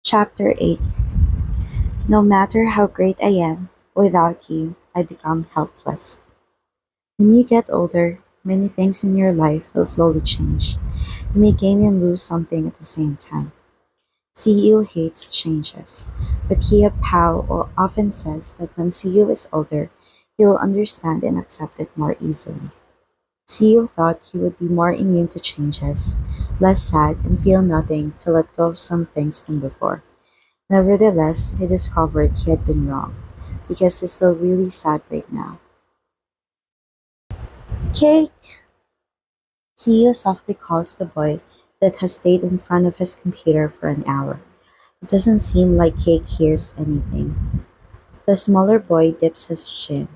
Chapter 8. No matter how great I am, without you, I become helpless. When you get older, many things in your life will slowly change. You may gain and lose something at the same time. CEO hates changes, but Pao often says that when CEO is older, he will understand and accept it more easily. CEO thought he would be more immune to changes, less sad, and feel nothing to let go of some things than before. Nevertheless, he discovered he had been wrong, because he's still really sad right now. Cake! CEO softly calls the boy that has stayed in front of his computer for an hour. It doesn't seem like Cake hears anything. The smaller boy dips his chin.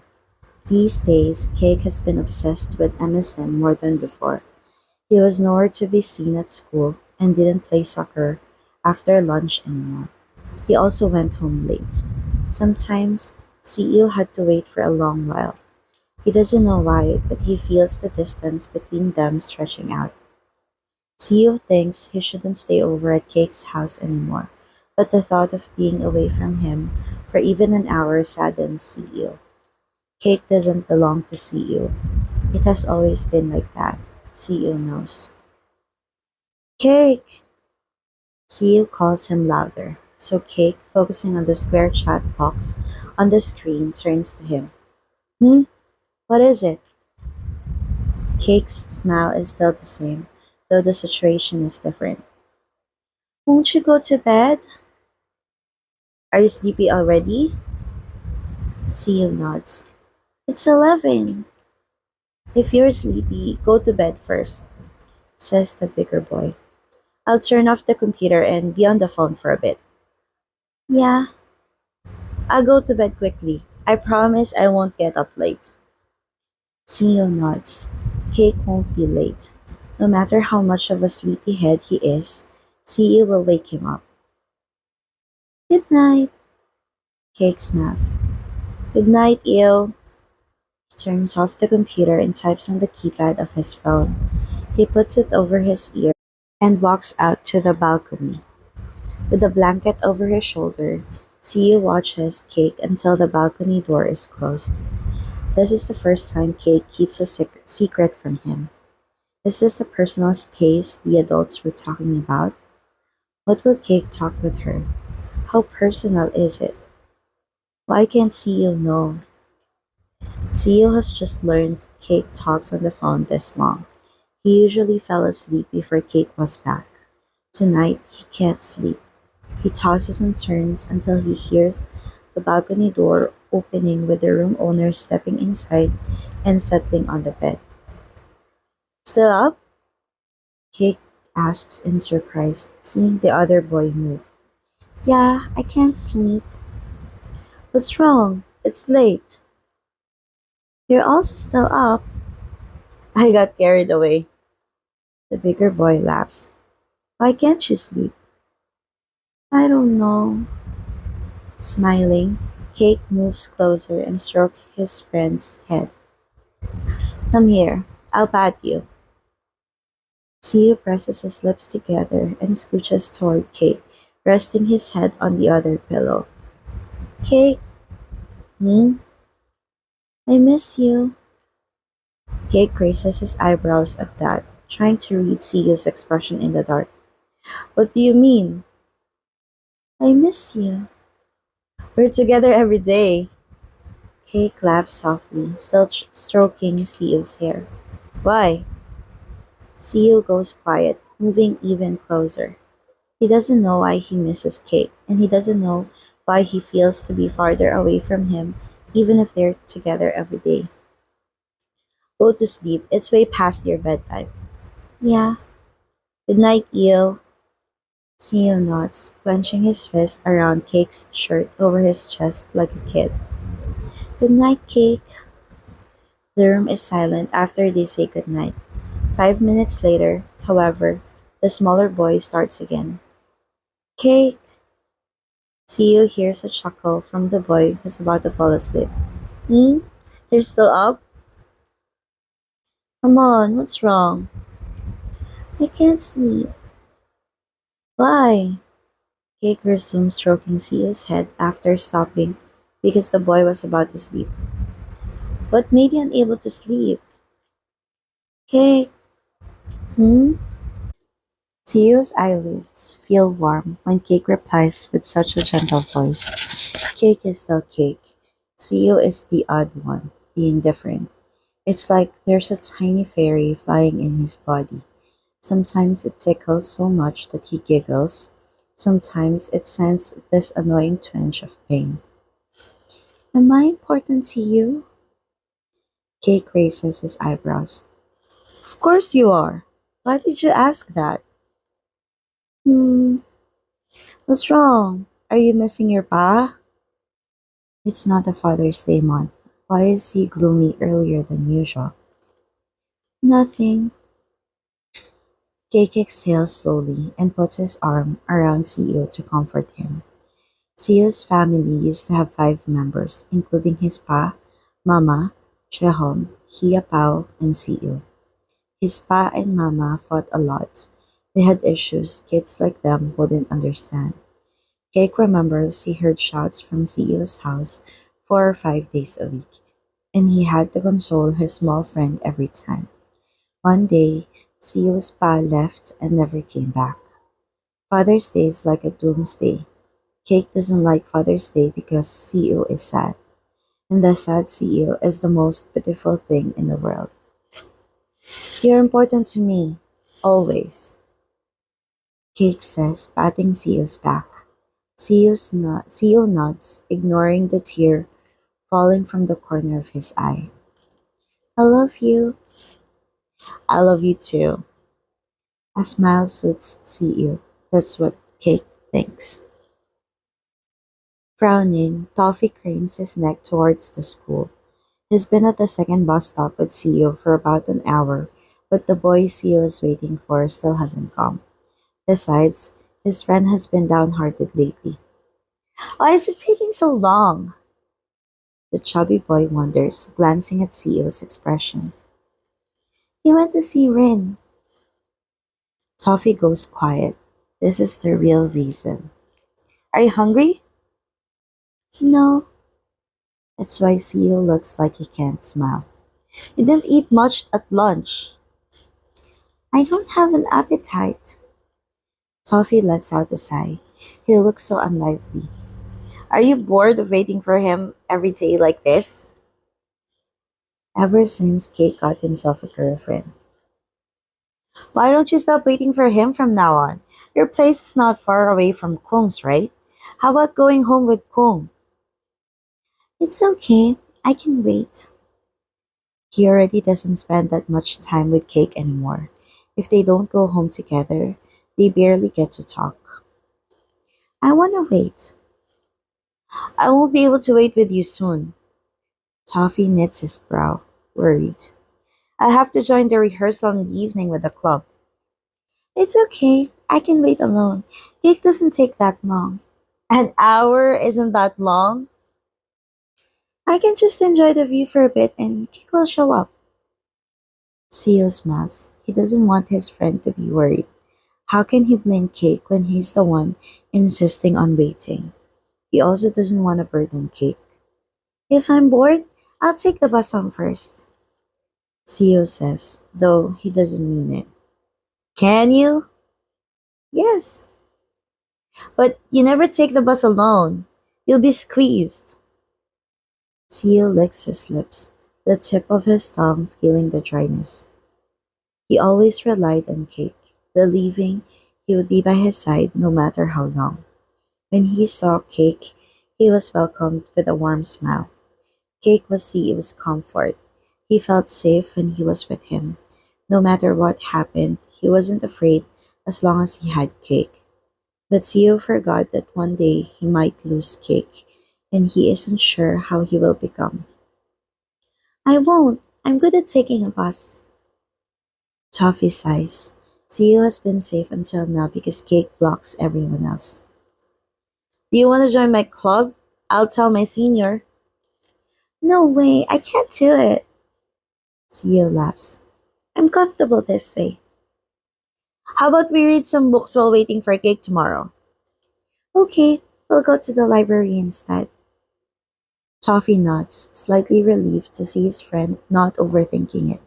These days, Cake has been obsessed with MSN more than before. He was nowhere to be seen at school and didn't play soccer after lunch anymore. He also went home late. Sometimes, CEO had to wait for a long while. He doesn't know why, but he feels the distance between them stretching out. CEO thinks he shouldn't stay over at Cake's house anymore, but the thought of being away from him for even an hour saddens CEO. Cake doesn't belong to CEO. It has always been like that. CEO knows. Cake! CEO calls him louder, so Cake, focusing on the square chat box on the screen, turns to him. Hmm? What is it? Cake's smile is still the same, though the situation is different. Won't you go to bed? Are you sleepy already? CEO nods. It's 11. If you're sleepy, go to bed first, says the bigger boy. I'll turn off the computer and be on the phone for a bit. Yeah, I'll go to bed quickly. I promise I won't get up late. CEO nods. Cake won't be late. No matter how much of a sleepyhead he is, CEO will wake him up. Good night. Cake smiles. Good night, Eo. He turns off the computer and types on the keypad of his phone. He puts it over his ear and walks out to the balcony. With a blanket over his shoulder, CEO watches Cake until the balcony door is closed. This is the first time Cake keeps a secret from him. Is this the personal space the adults were talking about? What will Cake talk with her? How personal is it? Why can't CEO know? CEO has just learned Cake talks on the phone this long. He usually fell asleep before Cake was back. Tonight, he can't sleep. He tosses and turns until he hears the balcony door opening with the room owner stepping inside and settling on the bed. Still up? Cake asks in surprise, seeing the other boy move. Yeah, I can't sleep. What's wrong? It's late. You're also still up. I got carried away. The bigger boy laughs. Why can't you sleep? I don't know. Smiling, Cake moves closer and strokes his friend's head. Come here, I'll pat you. Theo presses his lips together and scooches toward Cake, resting his head on the other pillow. Cake, hmm? I miss you. Cake raises his eyebrows at that, trying to read Theo's expression in the dark. What do you mean? I miss you. We're together every day. Cake laughs softly, still stroking Theo's hair. Why? Theo goes quiet, moving even closer. He doesn't know why he misses Cake, and he doesn't know why he feels to be farther away from him, even if they're together every day. Go to sleep. It's way past your bedtime. Yeah. Good night, Eo. Theo nods, clenching his fist around Cake's shirt over his chest like a kid. Good night, Cake. The room is silent after they say good night. 5 minutes later, however, the smaller boy starts again. Cake! Theo hears a chuckle from the boy who's about to fall asleep. Hmm? You're still up? Come on, what's wrong? I can't sleep. Why? Cake resumed stroking Sio's head after stopping because the boy was about to sleep. What made you unable to sleep? Cake, hmm? Sio's eyelids feel warm when Cake replies with such a gentle voice. Cake is still Cake. Sio is the odd one, being different. It's like there's a tiny fairy flying in his body. Sometimes it tickles so much that he giggles. Sometimes it sends this annoying twinge of pain. Am I important to you? Cake raises his eyebrows. Of course you are. Why did you ask that? Hmm, what's wrong? Are you missing your pa? It's not a Father's Day month. Why is he gloomy earlier than usual? Nothing. Cake exhales slowly and puts his arm around CEO to comfort him. Sio's family used to have 5 members, including his pa, mama, Chehom, Hiapao, and Sio. His pa and mama fought a lot. They had issues kids like them wouldn't understand. Cake remembers he heard shots from Sio's house 4 or 5 days a week, and he had to console his small friend every time. One day, Sio's pa left and never came back. Father's Day is like a doomsday. Cake doesn't like Father's Day because CEO is sad, and the sad CEO is the most beautiful thing in the world. You're important to me, always, Cake says, patting CEO's back. CEO nods, ignoring the tear falling from the corner of his eye. I love you. I love you too. A smile suits CEO. That's what Cake thinks. Frowning, Toffee cranes his neck towards the school. He's been at the second bus stop with CEO for about an hour, but the boy CEO is waiting for still hasn't come. Besides, his friend has been downhearted lately. Why is it taking so long? The chubby boy wonders, glancing at CEO's expression. He went to see Rin. Toffee goes quiet. This is the real reason. Are you hungry? No. That's why CEO looks like he can't smile. You didn't eat much at lunch. I don't have an appetite. Toffee lets out a sigh. He looks so unlively. Are you bored of waiting for him every day like this? Ever since Kate got himself a girlfriend. Why don't you stop waiting for him from now on? Your place is not far away from Kung's, right? How about going home with Kung? It's okay. I can wait. He already doesn't spend that much time with Cake anymore. If they don't go home together, they barely get to talk. I want to wait. I won't be able to wait with you soon. Toffee knits his brow, worried. I have to join the rehearsal in the evening with the club. It's okay. I can wait alone. Cake doesn't take that long. An hour isn't that long. I can just enjoy the view for a bit and Cake will show up. Seo smiles. He doesn't want his friend to be worried. How can he blame Cake when he's the one insisting on waiting? He also doesn't want to burden Cake. If I'm bored, I'll take the bus home first. Seo says, though he doesn't mean it. Can you? Yes. But you never take the bus alone. You'll be squeezed. Seo licks his lips, the tip of his tongue feeling the dryness. He always relied on Cake, believing he would be by his side no matter how long. When he saw Cake, he was welcomed with a warm smile. Cake was Seo's comfort. He felt safe when he was with him. No matter what happened, he wasn't afraid as long as he had Cake. But Seo forgot that one day he might lose Cake, and he isn't sure how he will become. I won't. I'm good at taking a bus. Toffee sighs. Seo has been safe until now because Cake blocks everyone else. Do you want to join my club? I'll tell my senior. No way, I can't do it. Seo laughs. I'm comfortable this way. How about we read some books while waiting for Cake tomorrow? Okay, we'll go to the library instead. Toffee nods, slightly relieved to see his friend not overthinking it.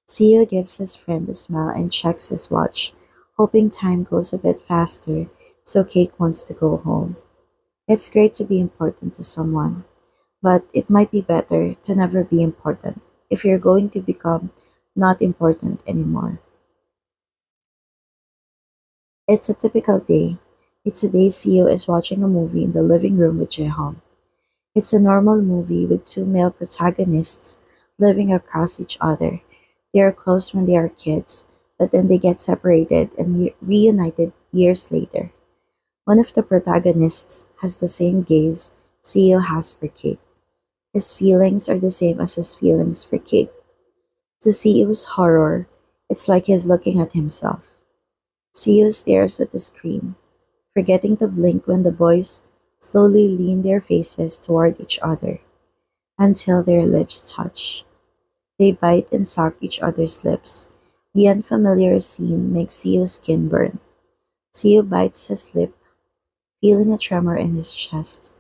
Theo gives his friend a smile and checks his watch, hoping time goes a bit faster so Cake wants to go home. It's great to be important to someone, but it might be better to never be important if you're going to become not important anymore. It's a typical day. It's a day Theo is watching a movie in the living room with Jehong. It's a normal movie with two male protagonists living across each other. They are close when they are kids, but then they get separated and reunited years later. One of the protagonists has the same gaze Theo has for Kate. His feelings are the same as his feelings for Kate. To Theo's horror, it's like he's looking at himself. Theo stares at the screen, forgetting to blink when the boys slowly lean their faces toward each other until their lips touch. They bite and suck each other's lips. The unfamiliar scene makes Theo's skin burn. Theo bites his lip, feeling a tremor in his chest.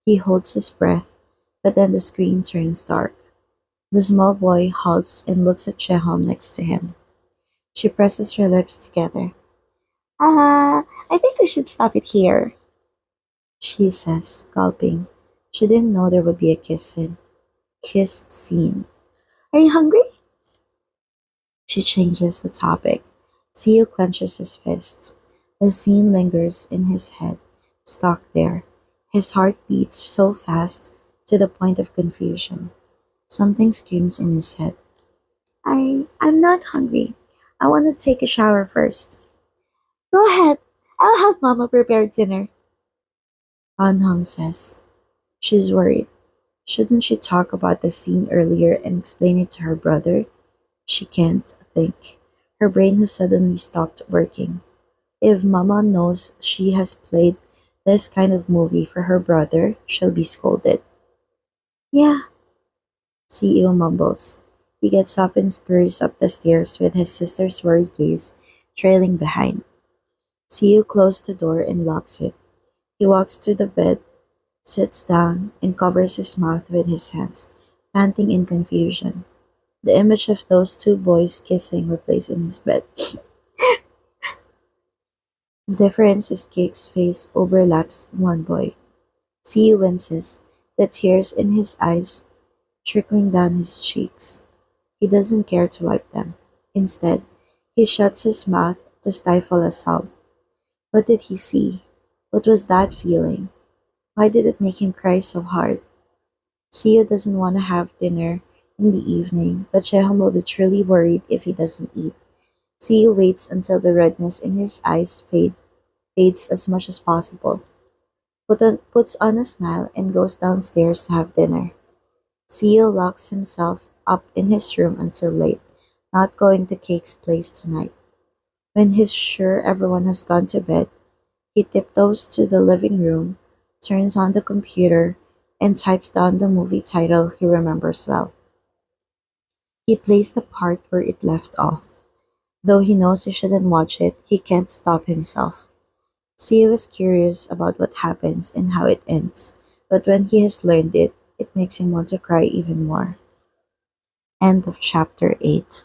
He holds his breath, but then the screen turns dark. The small boy halts and looks at Chehom next to him. She presses her lips together. I think we should stop it here, she says, gulping. She didn't know there would be a kiss scene. Are you hungry? She changes the topic. Theo clenches his fists. The scene lingers in his head, stuck there. His heart beats so fast to the point of confusion. Something screams in his head. I'm not hungry. I want to take a shower first. Go ahead. I'll help Mama prepare dinner, Anham says. She's worried. Shouldn't she talk about the scene earlier and explain it to her brother? She can't think. Her brain has suddenly stopped working. If Mama knows she has played this kind of movie for her brother, she'll be scolded. Yeah, CEO mumbles. He gets up and scurries up the stairs with his sister's worried gaze trailing behind. CEO closes the door and locks it. He walks to the bed, sits down, and covers his mouth with his hands, panting in confusion. The image of those two boys kissing replays in his bed. The difference is Cake's face overlaps one boy. CEO winces, the tears in his eyes trickling down his cheeks. He doesn't care to wipe them. Instead, he shuts his mouth to stifle a sob. What did he see? What was that feeling? Why did it make him cry so hard? Sio doesn't want to have dinner in the evening, but Sheham will be truly worried if he doesn't eat. Sio waits until the redness in his eyes fades as much as possible, puts on a smile, and goes downstairs to have dinner. Sio locks himself up in his room until late, not going to Cake's place tonight. When he's sure everyone has gone to bed, he tiptoes to the living room, turns on the computer, and types down the movie title he remembers well. He plays the part where it left off. Though he knows he shouldn't watch it, he can't stop himself. Sio is curious about what happens and how it ends, but when he has learned it, it makes him want to cry even more. End of chapter 8.